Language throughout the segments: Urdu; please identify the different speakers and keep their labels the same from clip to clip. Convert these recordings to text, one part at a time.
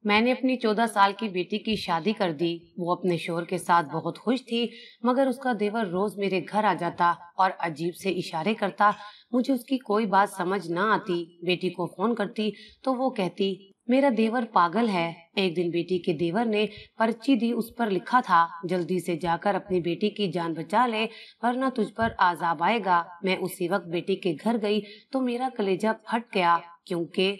Speaker 1: میں نے اپنی 14 سال کی بیٹی کی شادی کر دی۔ وہ اپنے شوہر کے ساتھ بہت خوش تھی، مگر اس کا دیور روز میرے گھر آ جاتا اور عجیب سے اشارے کرتا۔ مجھے اس کی کوئی بات سمجھ نہ آتی۔ بیٹی کو فون کرتی تو وہ کہتی میرا دیور پاگل ہے۔ ایک دن بیٹی کے دیور نے پرچی دی، اس پر لکھا تھا جلدی سے جا کر اپنی بیٹی کی جان بچا لے ورنہ تجھ پر عذاب آئے گا۔ میں اسی وقت بیٹی کے گھر گئی تو میرا کلیجہ پھٹ گیا، کیونکہ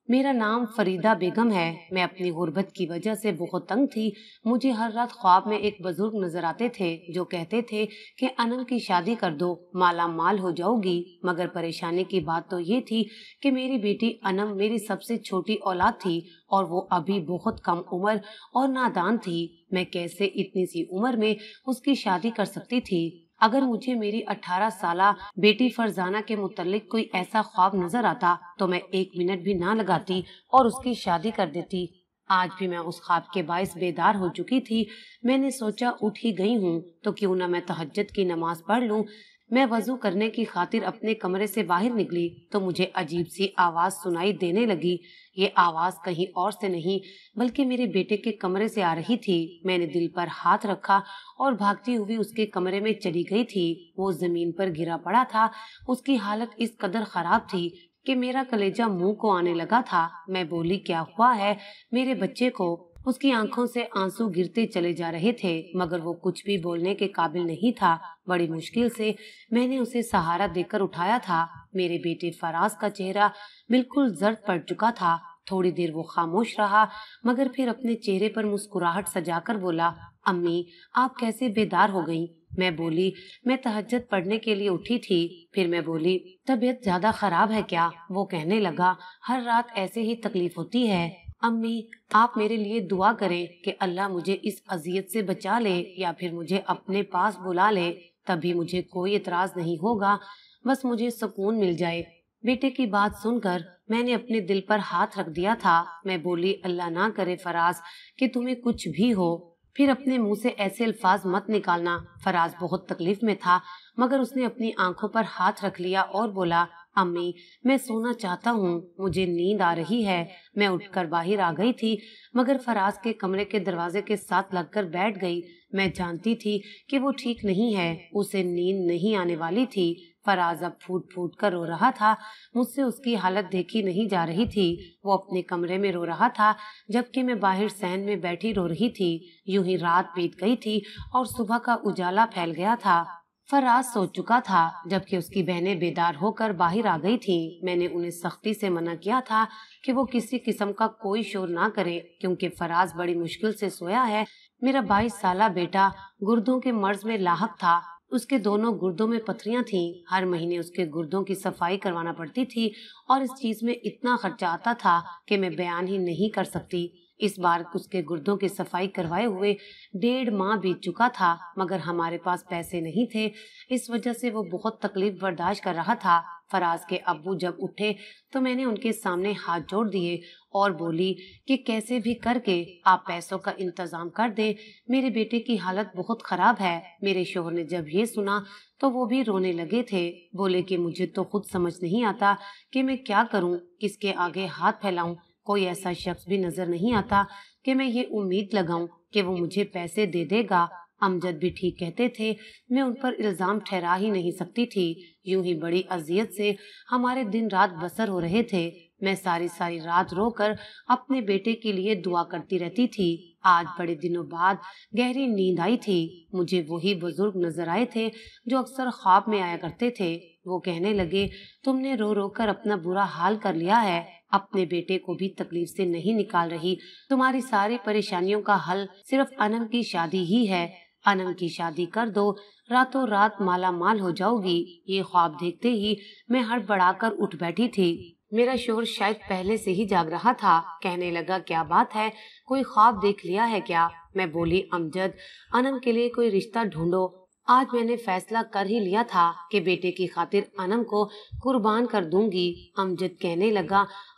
Speaker 1: میرا نام فریدہ بیگم ہے۔ میں اپنی غربت کی وجہ سے بہت تنگ تھی۔ مجھے ہر رات خواب میں ایک بزرگ نظر آتے تھے جو کہتے تھے کہ انم کی شادی کر دو، مالا مال ہو جاؤ گی۔ مگر پریشانی کی بات تو یہ تھی کہ میری بیٹی انم میری سب سے چھوٹی اولاد تھی اور وہ ابھی بہت کم عمر اور نادان تھی۔ میں کیسے اتنی سی عمر میں اس کی شادی کر سکتی تھی؟ اگر مجھے میری 18 سالہ بیٹی فرزانہ کے متعلق کوئی ایسا خواب نظر آتا تو میں 1 منٹ بھی نہ لگاتی اور اس کی شادی کر دیتی۔ آج بھی میں اس خواب کے باعث بیدار ہو چکی تھی۔ میں نے سوچا اٹھ ہی گئی ہوں تو کیوں نہ میں تہجد کی نماز پڑھ لوں۔ میں وضو کرنے کی خاطر اپنے کمرے سے باہر نکلی تو مجھے عجیب سی آواز سنائی دینے لگی۔ یہ آواز کہیں اور سے نہیں بلکہ میرے بیٹے کے کمرے سے آ رہی تھی۔ میں نے دل پر ہاتھ رکھا اور بھاگتی ہوئی اس کے کمرے میں چلی گئی تھی۔ وہ زمین پر گرا پڑا تھا۔ اس کی حالت اس قدر خراب تھی کہ میرا کلیجہ منہ کو آنے لگا تھا۔ میں بولی کیا ہوا ہے میرے بچے کو؟ اس کی آنکھوں سے آنسو گرتے چلے جا رہے تھے مگر وہ کچھ بھی بولنے کے قابل نہیں تھا۔ بڑی مشکل سے میں نے اسے سہارا دے کر اٹھایا تھا۔ میرے بیٹے فراز کا چہرہ بالکل زرد پڑ چکا تھا۔ تھوڑی دیر وہ خاموش رہا مگر پھر اپنے چہرے پر مسکراہٹ سجا کر بولا امی آپ کیسے بیدار ہو گئیں؟ میں بولی میں تہجد پڑھنے کے لیے اٹھی تھی۔ پھر میں بولی طبیعت زیادہ خراب ہے کیا؟ وہ کہنے لگا ہر رات ایسے ہی تکلیف ہوتی ہے۔ امی آپ میرے لیے دعا کریں کہ اللہ مجھے اس اذیت سے بچا لے یا پھر مجھے اپنے پاس بلا لے، تبھی مجھے کوئی اعتراض نہیں ہوگا، بس مجھے سکون مل جائے۔ بیٹے کی بات سن کر میں نے اپنے دل پر ہاتھ رکھ دیا تھا۔ میں بولی اللہ نہ کرے فراز کہ تمہیں کچھ بھی ہو، پھر اپنے منہ سے ایسے الفاظ مت نکالنا۔ فراز بہت تکلیف میں تھا مگر اس نے اپنی آنکھوں پر ہاتھ رکھ لیا اور بولا امی میں سونا چاہتا ہوں، مجھے نیند آ رہی ہے۔ میں اٹھ کر باہر آ گئی تھی مگر فراز کے کمرے کے دروازے کے ساتھ لگ کر بیٹھ گئی۔ میں جانتی تھی کہ وہ ٹھیک نہیں ہے، اسے نیند نہیں آنے والی تھی۔ فراز اب پھوٹ پھوٹ کر رو رہا تھا، مجھ سے اس کی حالت دیکھی نہیں جا رہی تھی۔ وہ اپنے کمرے میں رو رہا تھا جبکہ میں باہر صحن میں بیٹھی رو رہی تھی۔ یوں ہی رات بیت گئی تھی اور صبح کا اجالا پھیل گیا تھا۔ فراز سو چکا تھا جبکہ اس کی بہنیں بیدار ہو کر باہر آ گئی تھیں۔ میں نے انہیں سختی سے منع کیا تھا کہ وہ کسی قسم کا کوئی شور نہ کریں کیونکہ فراز بڑی مشکل سے سویا ہے۔ میرا 22 سالہ بیٹا گردوں کے مرض میں لاحق تھا۔ اس کے دونوں گردوں میں پتھریاں تھیں۔ ہر مہینے اس کے گردوں کی صفائی کروانا پڑتی تھی اور اس چیز میں اتنا خرچہ آتا تھا کہ میں بیان ہی نہیں کر سکتی۔ اس بار اس کے گردوں کی صفائی کروائے ہوئے 1.5 ماہ بیت چکا تھا مگر ہمارے پاس پیسے نہیں تھے، اس وجہ سے وہ بہت تکلیف برداشت کر رہا تھا۔ فراز کے ابو جب اٹھے تو میں نے ان کے سامنے ہاتھ جوڑ دیے اور بولی کہ کیسے بھی کر کے آپ پیسوں کا انتظام کر دیں، میرے بیٹے کی حالت بہت خراب ہے۔ میرے شوہر نے جب یہ سنا تو وہ بھی رونے لگے تھے، بولے کہ مجھے تو خود سمجھ نہیں آتا کہ میں کیا کروں، کس کے آگے ہاتھ پھیلاؤں، کوئی ایسا شخص بھی نظر نہیں آتا کہ میں یہ امید لگاؤں کہ وہ مجھے پیسے دے دے گا۔ امجد بھی ٹھیک کہتے تھے، میں ان پر الزام ٹھہرا ہی نہیں سکتی تھی۔ یوں ہی بڑی اذیت سے ہمارے دن رات بسر ہو رہے تھے۔ میں ساری رات رو کر اپنے بیٹے کے لیے دعا کرتی رہتی تھی۔ آج بڑے دنوں بعد گہری نیند آئی تھی۔ مجھے وہی بزرگ نظر آئے تھے جو اکثر خواب میں آیا کرتے تھے۔ وہ کہنے لگے تم نے رو رو کر اپنا برا حال کر لیا ہے، اپنے بیٹے کو بھی تکلیف سے نہیں نکال رہی، تمہاری ساری پریشانیوں کا حل صرف انم کی شادی ہی ہے۔ انم کی شادی کر دو، راتوں رات مالا مال ہو جاؤ گی۔ یہ خواب دیکھتے ہی میں ہڑبڑا کر اٹھ بیٹھی تھی۔ میرا شوہر شاید پہلے سے ہی جاگ رہا تھا، کہنے لگا کیا بات ہے، کوئی خواب دیکھ لیا ہے کیا؟ میں بولی امجد انم کے لیے کوئی رشتہ ڈھونڈو۔ آج میں نے فیصلہ کر ہی لیا تھا کہ بیٹے کی خاطر انم کو قربان کر دوں گی۔ امجد کہنے لگا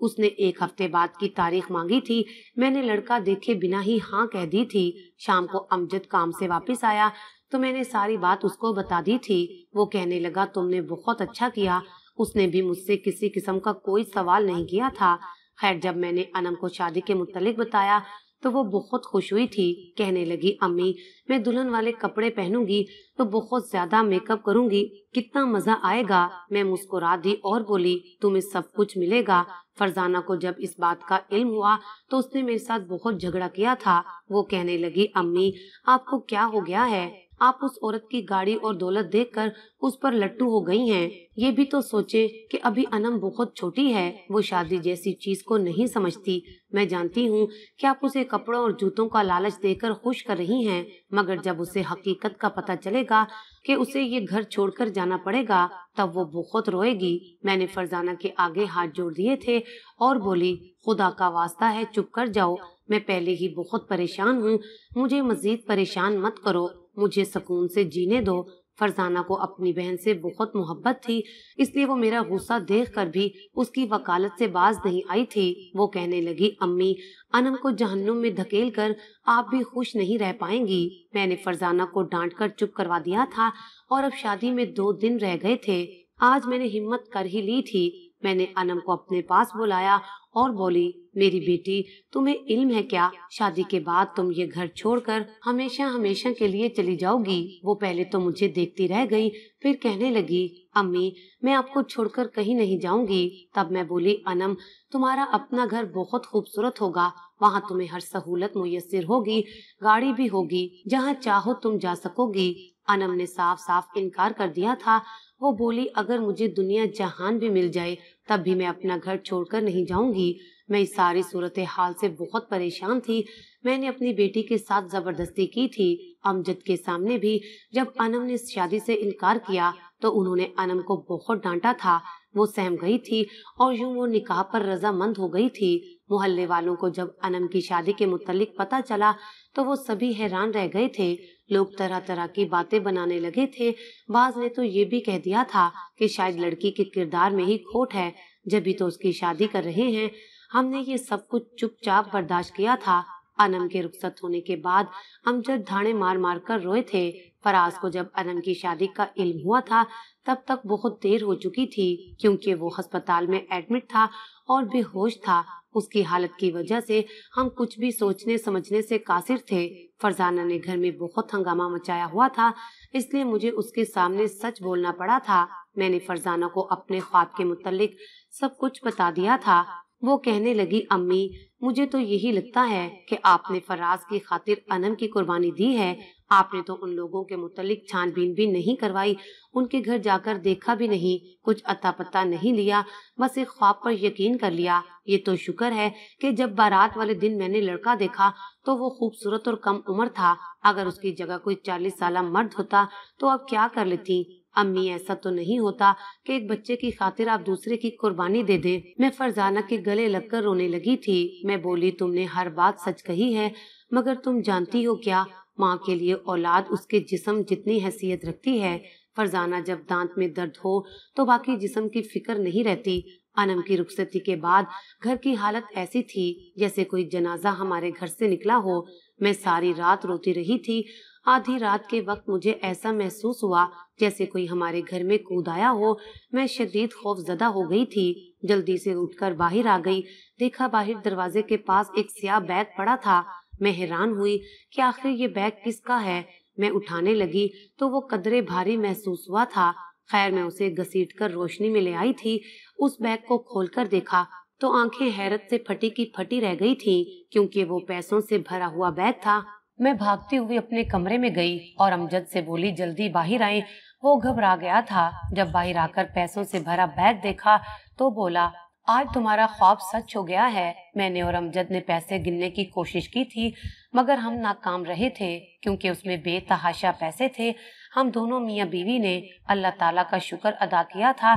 Speaker 1: اس نے 1 ہفتے بعد کی تاریخ مانگی تھی۔ میں نے لڑکا دیکھے بنا ہی ہاں کہہ دی تھی۔ شام کو امجد کام سے واپس آیا تو میں نے ساری بات اس کو بتا دی تھی۔ وہ کہنے لگا تم نے بہت اچھا کیا۔ اس نے بھی مجھ سے کسی قسم کا کوئی سوال نہیں کیا تھا۔ خیر جب میں نے انم کو شادی کے متعلق بتایا تو وہ بہت خوش ہوئی تھی۔ کہنے لگی امی میں دلہن والے کپڑے پہنوں گی تو بہت زیادہ میک اپ کروں گی، کتنا مزہ آئے گا۔ میں مسکرا دی اور بولی تمہیں سب کچھ ملے گا۔ فرزانہ کو جب اس بات کا علم ہوا تو اس نے میرے ساتھ بہت جھگڑا کیا تھا۔ وہ کہنے لگی امی آپ کو کیا ہو گیا ہے؟ آپ اس عورت کی گاڑی اور دولت دیکھ کر اس پر لٹو ہو گئی ہیں۔ یہ بھی تو سوچے کہ ابھی انم بہت چھوٹی ہے، وہ شادی جیسی چیز کو نہیں سمجھتی۔ میں جانتی ہوں کہ آپ اسے کپڑوں اور جوتوں کا لالچ دے کر خوش کر رہی ہیں، مگر جب اسے حقیقت کا پتہ چلے گا کہ اسے یہ گھر چھوڑ کر جانا پڑے گا تب وہ بہت روئے گی۔ میں نے فرزانہ کے آگے ہاتھ جوڑ دیے تھے اور بولی خدا کا واسطہ ہے چپ کر جاؤ، میں پہلے ہی بہت پریشان ہوں، مجھے مزید پریشان مت کرو، مجھے سکون سے جینے دو۔ فرزانہ کو اپنی بہن سے بہت محبت تھی، اس لیے وہ میرا غصہ دیکھ کر بھی اس کی وکالت سے باز نہیں آئی تھی۔ وہ کہنے لگی امی انم کو جہنم میں دھکیل کر آپ بھی خوش نہیں رہ پائیں گی۔ میں نے فرزانہ کو ڈانٹ کر چپ کروا دیا تھا اور اب شادی میں 2 دن رہ گئے تھے۔ آج میں نے ہمت کر ہی لی تھی۔ میں نے انم کو اپنے پاس بلایا اور بولی میری بیٹی تمہیں علم ہے کیا شادی کے بعد تم یہ گھر چھوڑ کر ہمیشہ ہمیشہ کے لیے چلی جاؤ گی؟ وہ پہلے تو مجھے دیکھتی رہ گئی، پھر کہنے لگی امی میں آپ کو چھوڑ کر کہیں نہیں جاؤں گی۔ تب میں بولی انم تمہارا اپنا گھر بہت خوبصورت ہوگا، وہاں تمہیں ہر سہولت میسر ہوگی، گاڑی بھی ہوگی، جہاں چاہو تم جا سکو گی۔ انم نے صاف صاف انکار کر دیا تھا۔ وہ بولی اگر مجھے دنیا جہان بھی مل جائے تب بھی میں اپنا گھر چھوڑ کر نہیں جاؤں گی۔ میں اس ساری صورتحال سے بہت پریشان تھی۔ میں نے اپنی بیٹی کے ساتھ زبردستی کی تھی، امجد کے سامنے بھی۔ جب انم نے شادی سے انکار کیا تو انہوں نے انم کو بہت ڈانٹا تھا۔ وہ سہم گئی تھی اور یوں وہ نکاح پر رضامند ہو گئی تھی۔ محلے والوں کو جب انم کی شادی کے متعلق پتہ چلا تو وہ سبھی حیران رہ گئے تھے۔ لوگ طرح طرح کی باتیں بنانے لگے تھے۔ بعض نے تو یہ بھی کہہ دیا تھا کہ شاید لڑکی کے کردار میں ہی کھوٹ ہے، جبھی تو اس کی شادی کر رہے ہیں۔ ہم نے یہ سب کچھ چپ چاپ برداشت کیا تھا۔ انم کے رخصت ہونے کے بعد امجد دھاڑے مار مار کر روئے تھے۔ فراز کو جب انم کی شادی کا علم ہوا تھا تب تک بہت دیر ہو چکی تھی، کیونکہ وہ ہسپتال میں ایڈمٹ تھا اور بے ہوش تھا۔ اس کی حالت کی وجہ سے ہم کچھ بھی سوچنے سمجھنے سے قاصر تھے۔ فرزانہ نے گھر میں بہت ہنگامہ مچایا ہوا تھا، اس لیے مجھے اس کے سامنے سچ بولنا پڑا تھا۔ میں نے فرزانہ کو اپنے خواب کے متعلق سب کچھ بتا دیا تھا۔ وہ کہنے لگی امی مجھے تو یہی لگتا ہے کہ آپ نے فراز کی خاطر انم کی قربانی دی ہے۔ آپ نے تو ان لوگوں کے متعلق چھان بین بھی نہیں کروائی، ان کے گھر جا کر دیکھا بھی نہیں، کچھ اتا پتہ نہیں لیا، بس ایک خواب پر یقین کر لیا۔ یہ تو شکر ہے کہ جب بارات والے دن میں نے لڑکا دیکھا تو وہ خوبصورت اور کم عمر تھا، اگر اس کی جگہ کوئی 40 سالہ مرد ہوتا تو اب کیا کر لیتی؟ امی ایسا تو نہیں ہوتا کہ ایک بچے کی خاطر آپ دوسرے کی قربانی دے دیں۔ میں فرزانہ کے گلے لگ کر رونے لگی تھی۔ میں بولی تم نے ہر بات سچ کہی ہے، مگر تم جانتی ہو کیا، ماں کے لیے اولاد اس کے جسم جتنی حیثیت رکھتی ہے۔ فرزانہ جب دانت میں درد ہو تو باقی جسم کی فکر نہیں رہتی۔ انم کی رخصتی کے بعد گھر کی حالت ایسی تھی جیسے کوئی جنازہ ہمارے گھر سے نکلا ہو۔ میں ساری رات روتی رہی تھی۔ آدھی رات کے وقت مجھے ایسا محسوس ہوا جیسے کوئی ہمارے گھر میں کود آیا ہو۔ میں شدید خوف زدہ ہو گئی تھی، جلدی سے اٹھ کر باہر آ گئی۔ دیکھا باہر دروازے کے پاس ایک سیاہ بیگ پڑا تھا۔ میں حیران ہوئی کہ آخر یہ بیگ کس کا ہے۔ میں اٹھانے لگی تو وہ قدرے بھاری محسوس ہوا تھا۔ خیر میں اسے گھسیٹ کر روشنی میں لے آئی تھی۔ اس بیگ کو کھول کر دیکھا تو آنکھیں حیرت سے پھٹی کی پھٹی رہ گئی تھی، کیونکہ وہ پیسوں سے بھرا ہوا بیگ تھا۔ میں بھاگتی ہوئی اپنے کمرے میں گئی اور امجد سے بولی جلدی باہر آئیں۔ وہ گھبرا گیا تھا۔ جب باہر آ کر پیسوں سے بھرا بیگ دیکھا تو بولا آج تمہارا خواب سچ ہو گیا ہے۔ میں نے اور امجد نے پیسے گننے کی کوشش کی تھی، مگر ہم ناکام رہے تھے، کیونکہ اس میں بے تحاشا پیسے تھے۔ ہم دونوں میاں بیوی نے اللہ تعالیٰ کا شکر ادا کیا تھا۔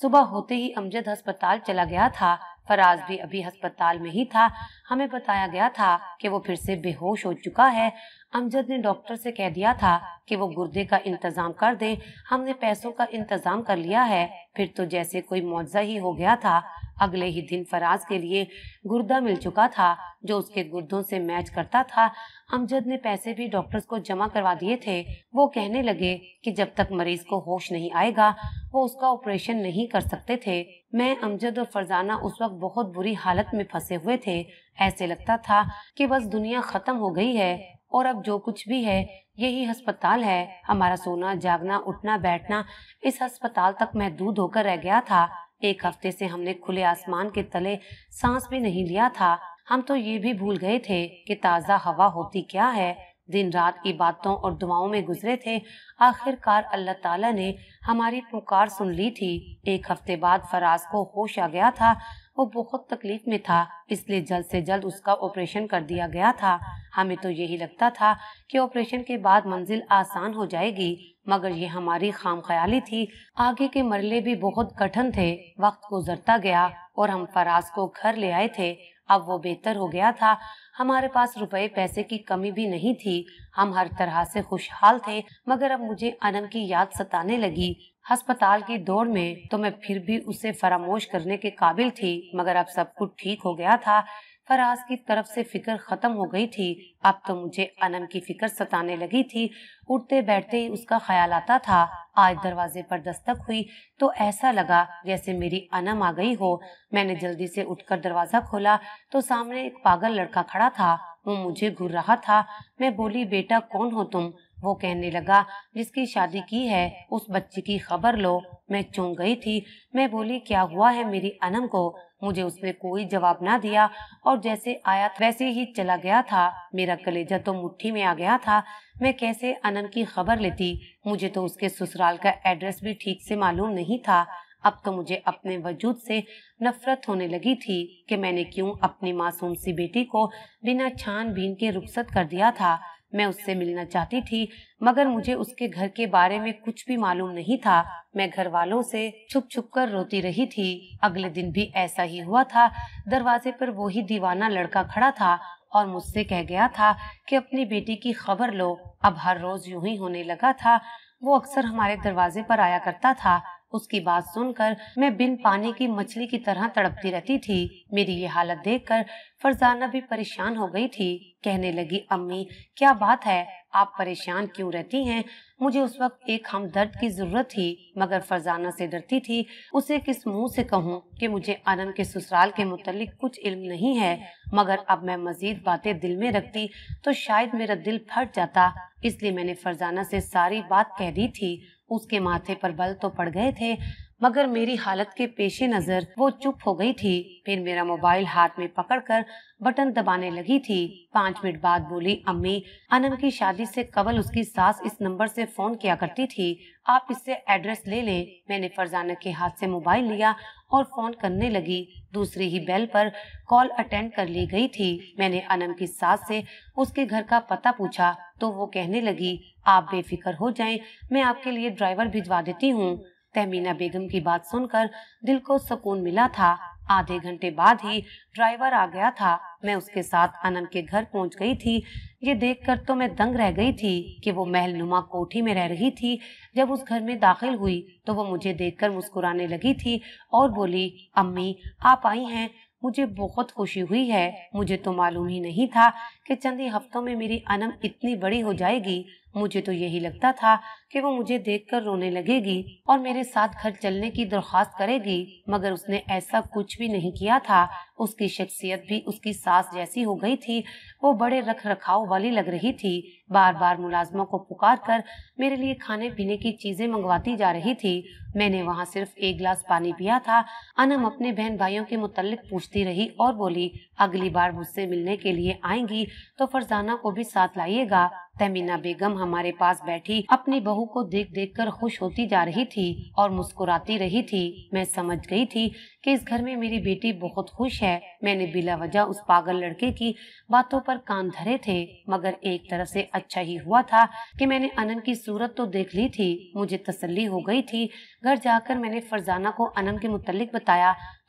Speaker 1: صبح ہوتے ہی امجد ہسپتال چلا گیا تھا، فراز بھی ابھی ہسپتال میں ہی تھا۔ ہمیں بتایا گیا تھا کہ وہ پھر سے بے ہوش ہو چکا ہے۔ امجد نے ڈاکٹر سے کہہ دیا تھا کہ وہ گردے کا انتظام کر دے، ہم نے پیسوں کا انتظام کر لیا ہے۔ پھر تو جیسے کوئی معجزہ ہی ہو گیا تھا۔ اگلے ہی دن فراز کے لیے گردہ مل چکا تھا جو اس کے گردوں سے میچ کرتا تھا۔ امجد نے پیسے بھی ڈاکٹرز کو جمع کروا دیے تھے۔ وہ کہنے لگے کہ جب تک مریض کو ہوش نہیں آئے گا وہ اس کا آپریشن نہیں کر سکتے تھے۔ میں، امجد اور فرزانہ اس وقت بہت بری حالت میں پھنسے ہوئے تھے۔ ایسے لگتا تھا کہ بس دنیا ختم ہو گئی ہے اور اب جو کچھ بھی ہے یہی ہسپتال ہے۔ ہمارا سونا، جاگنا، اٹھنا بیٹھنا اس ہسپتال تک محدود ہو کر رہ گیا تھا۔ ایک ہفتے سے ہم نے کھلے آسمان کے تلے سانس بھی نہیں لیا تھا۔ ہم تو یہ بھی بھول گئے تھے کہ تازہ ہوا ہوتی کیا ہے۔ دن رات عبادتوں اور دعاؤں میں گزرے تھے۔ آخر کار اللہ تعالیٰ نے ہماری پکار سن لی تھی۔ ایک ہفتے بعد فراز کو ہوش آ گیا تھا۔ وہ بہت تکلیف میں تھا، اس لیے جلد سے جلد اس کا آپریشن کر دیا گیا تھا۔ ہمیں تو یہی لگتا تھا کہ آپریشن کے بعد منزل آسان ہو جائے گی، مگر یہ ہماری خام خیالی تھی۔ آگے کے مرحلے بھی بہت کٹھن تھے۔ وقت گزرتا گیا اور ہم فراز کو گھر لے آئے تھے۔ اب وہ بہتر ہو گیا تھا۔ ہمارے پاس روپے پیسے کی کمی بھی نہیں تھی۔ ہم ہر طرح سے خوشحال تھے، مگر اب مجھے انم کی یاد ستانے لگی۔ ہسپتال کی دوڑ میں تو میں پھر بھی اسے فراموش کرنے کے قابل تھی، مگر اب سب کچھ ٹھیک ہو گیا تھا۔ فراز کی طرف سے فکر ختم ہو گئی تھی۔ اب تو مجھے انم کی فکر ستانے لگی تھی۔ اٹھتے بیٹھتے ہی اس کا خیال آتا تھا۔ آج دروازے پر دستک ہوئی تو ایسا لگا جیسے میری انم آ گئی ہو۔ میں نے جلدی سے اٹھ کر دروازہ کھولا تو سامنے ایک پاگل لڑکا کھڑا تھا۔ وہ مجھے گھور رہا تھا۔ میں بولی، بیٹا کون ہو تم؟ وہ کہنے لگا، جس کی شادی کی ہے اس بچی کی خبر لو۔ میں چونک گئی تھی۔ میں بولی، کیا ہوا ہے میری انم کو؟ مجھے اس نے کوئی جواب نہ دیا اور جیسے آیا ویسے ہی چلا گیا تھا۔ میرا کلیجہ تو مٹھی میں آ گیا تھا۔ میں کیسے انم کی خبر لیتی؟ مجھے تو اس کے سسرال کا ایڈریس بھی ٹھیک سے معلوم نہیں تھا۔ اب تو مجھے اپنے وجود سے نفرت ہونے لگی تھی کہ میں نے کیوں اپنی معصوم سی بیٹی کو بنا چھان بین کے رخصت کر دیا تھا۔ میں اس سے ملنا چاہتی تھی، مگر مجھے اس کے گھر کے بارے میں کچھ بھی معلوم نہیں تھا۔ میں گھر والوں سے چھپ چھپ کر روتی رہی تھی۔ اگلے دن بھی ایسا ہی ہوا تھا۔ دروازے پر وہی دیوانہ لڑکا کھڑا تھا اور مجھ سے کہہ گیا تھا کہ اپنی بیٹی کی خبر لو۔ اب ہر روز یوں ہی ہونے لگا تھا۔ وہ اکثر ہمارے دروازے پر آیا کرتا تھا۔ اس کی بات سن کر میں بن پانی کی مچھلی کی طرح تڑپتی رہتی تھی۔ میری یہ حالت دیکھ کر فرزانہ بھی پریشان ہو گئی تھی۔ کہنے لگی، امی کیا بات ہے، آپ پریشان کیوں رہتی ہیں؟ مجھے اس وقت ایک ہمدرد کی ضرورت تھی، مگر فرزانہ سے ڈرتی تھی۔ اسے کس منہ سے کہوں کہ مجھے انم کے سسرال کے متعلق کچھ علم نہیں ہے، مگر اب میں مزید باتیں دل میں رکھتی تو شاید میرا دل پھٹ جاتا۔ اس لیے میں نے فرزانہ سے ساری بات کہہ دی تھی۔ اس کے ماتھے پر بل تو پڑ گئے تھے، مگر میری حالت کے پیش نظر وہ چپ ہو گئی تھی۔ پھر میرا موبائل ہاتھ میں پکڑ کر بٹن دبانے لگی تھی۔ 5 منٹ بعد بولی، امی انم کی شادی سے قبل اس کی ساس اس نمبر سے فون کیا کرتی تھی، آپ اس سے ایڈریس لے لیں۔ میں نے فرزانہ کے ہاتھ سے موبائل لیا اور فون کرنے لگی۔ دوسری ہی بیل پر کال اٹینڈ کر لی گئی تھی۔ میں نے انم کی ساس سے اس کے گھر کا پتہ پوچھا تو وہ کہنے لگی، آپ بے فکر ہو جائیں، میں آپ کے لیے ڈرائیور بھجوا دیتی ہوں۔ تہمینہ بیگم کی بات سن کر دل کو سکون ملا تھا۔ آدھے گھنٹے بعد ہی ڈرائیور آ گیا تھا۔ میں اس کے ساتھ انم کے گھر پہنچ گئی تھی۔ یہ دیکھ کر تو میں دنگ رہ گئی تھی کہ وہ محل نما کوٹھی میں رہ رہی تھی۔ جب اس گھر میں داخل ہوئی تو وہ مجھے دیکھ کر مسکرانے لگی تھی اور بولی، امی آپ آئی ہیں، مجھے بہت خوشی ہوئی ہے۔ مجھے تو معلوم ہی نہیں تھا کہ چند ہی ہفتوں میں میری انم اتنی بڑی ہو جائے گی۔ مجھے تو یہی لگتا تھا کہ وہ مجھے دیکھ کر رونے لگے گی اور میرے ساتھ گھر چلنے کی درخواست کرے گی، مگر اس نے ایسا کچھ بھی نہیں کیا تھا۔ اس کی شخصیت بھی اس کی ساس جیسی ہو گئی تھی۔ وہ بڑے رکھ رکھاؤ والی لگ رہی تھی۔ بار بار ملازموں کو پکار کر میرے لیے کھانے پینے کی چیزیں منگواتی جا رہی تھی۔ میں نے وہاں صرف ایک گلاس پانی پیا تھا۔ انم اپنے بہن بھائیوں کے متعلق پوچھتی رہی اور بولی، اگلی بار مجھ سے ملنے کے لیے آئیں گی تو فرزانہ کو بھی ساتھ لائیے گا۔ تہمینہ بیگم ہمارے پاس بیٹھی اپنی بہو کو دیکھ دیکھ کر خوش ہوتی جا رہی تھی اور مسکراتی رہی تھی۔ میں سمجھ گئی تھی کہ اس گھر میں میری بیٹی بہت خوش ہے۔ میں نے بلا وجہ اس پاگل لڑکے کی باتوں پر کان دھرے تھے، مگر ایک طرف سے اچھا ہی ہوا تھا کہ میں نے انم کی صورت تو دیکھ لی تھی۔ مجھے تسلی ہو گئی تھی۔ گھر جا کر میں نے فرزانہ کو انم کے متعلق بتایا